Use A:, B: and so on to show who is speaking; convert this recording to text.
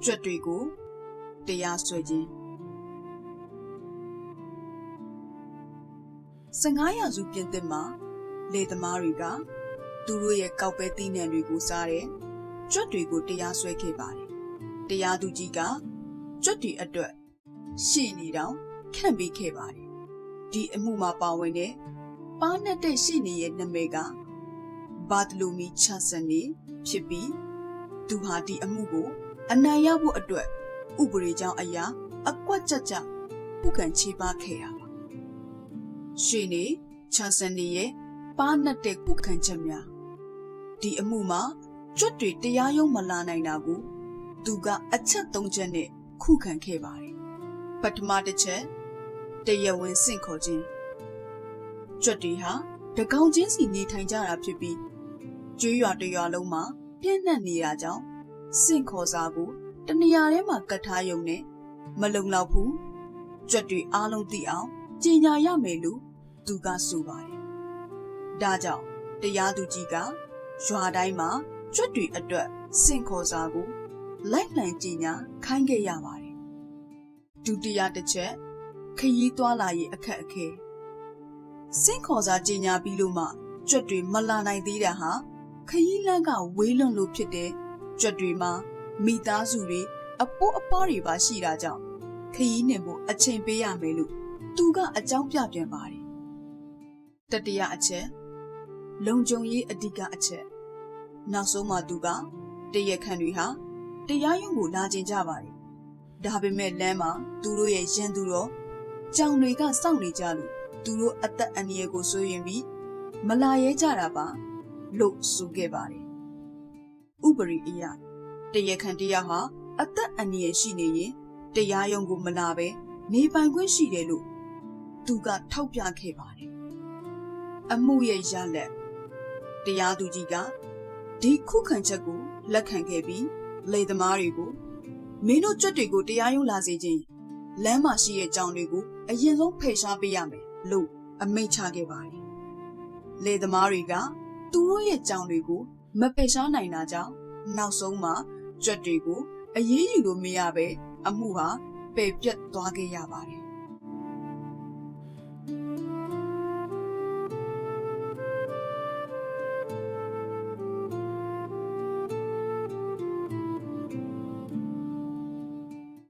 A: ကြွက်တွေကိုတရားစွဲခြင်း15ရာစုပြင်သစ်မှာလေသမားတွေကသူတို့ရဲ့ကောက်ပဲသီးနှံတွေကိုစားတဲ့ကြွက်တွေကိုတရားစွဲခဲ့ပါတယ်။တရားသူကြီးကကြွက်တွေအတွက်ရှေ့နေတောင်ခန့်ပေးခဲ့ပါတယ်။ဒီအမှုမှာပါဝင်တဲ့ပါးနှက်တဲ့ရှေ့နေရဲ့နာမည်ကဘာတလိုမီချာဆန်နေဖြစ်ပြီးသူဟာဒီအမှုကိုအနိုင်ရဖို့အတွက်ဥပဒေကြောင်းအရာအကွက်ကြကြပုကန်ချေပခဲ့တာပါရှေ့နေချာဆန်နေရဲ့ပါးနှက်တဲ့ပုကန်ချက်များဒီအမှုမှာကြွက်တွေတရားရုံးမလာနိုင်တာကိုသူကအချက်၃ချက်နဲ့ခုခံခဲ့ပါတယ်ပထမတစ်ချက်တရားဝင်ဆင့်ခေါ်ခြင်းကြွက်တွေဟာတကောင်ချင်းစီနေထိုင်ကြတာဖြစ်ပြီးကျွေးရွာတရွာလုံးမှာပြန့်နှံ့နေတာကြောင့်ဆင့်ခေါ်စာကိုတနေရာထဲမှာကတ်ထားရုံနဲ့မလုံလောက်ဘူးကြွက်တွေအားလုံးသိအောင်ကြေညာရမယ်လို့သူကဆိုပါတယ်ဒါကြောင့်တရားသူကြီးကရွာတိုင်းမှာကြွက်တွေအတွက်ဆင့်ခေါ်စာကိုလိုက်လံကြေညာခိုင်းခဲ့ရပါတယ်ဒုတိယတစ်ချက်ခရီးသွားလာရေးအခက်အခဲဆင့်ခေါ်စာကြေညာပြီးလို့မှကြွက်တွေမလာနိုင်သေးတာဟာခရီးလမ်းကဝေးလွန်းလို့ဖြစ်တဲ့ကြွက်တွေမှာမိသားစုတွေအပိုးအပွားတွေပါရှိတာကြောင့်ခရီးနှင်ဖို့အချိန်ပေးရမယ်လို့သူကအကြောင်းပြပြန်ပါတယ်တတိယအချက်လုံခြုံရေးအဓိကအချက်နောက်ဆုံးမှသူကတရားခံတွေဟာတရားရုံးကိုလာကျင်ကြပါတယ်ဒါပေမဲ့လမ်းမှာသူတို့ရဲ့ရန်သူတော်ကြောင်တွေကစောင့်နေကြလို့သူတို့အသက်အန္တရာယ်ကိုစိုးရင်ပြီးမလာရဲကြတာပါလို့ဆိုခဲ့ပါတယ်ဥပဒေအရတရားခံတရားဟာအသက်အန္တရာယ်ရှိနေရင်တရားရုံးကိုမလာပဲနေပိုင်ခွင့်ရှိတယ်လို့သူကထောက်ပြခဲ့ပါတယ်အမှုရဲ့ရလဒ်တရားသူကြီးကဒီခုခံချက်ကိုလက်ခံခဲ့ပြီးလေသမားတွေကိုမင်းတို့ကြွက်တွေကိုတရားရုံးလာစေခြင်းလမ်းမှာရှိတဲ့ကြောင်တွေကိုအရင်ဆုံးဖယ်ရှားပေးရမယ်လို့အမိန့်ချခဲ့ပါတယ်လေသမားတွေကသူတို့ရဲ့ကြောင်တွေကိုမဖယ်ရှားနိုင်တာကြောင့်နောက်ဆုံးမှာကြွက်တွေကိုအရေးယူလို့မရပဲအမှုဟာပယ်ပြတ်သွားခဲ့ရပါတယ်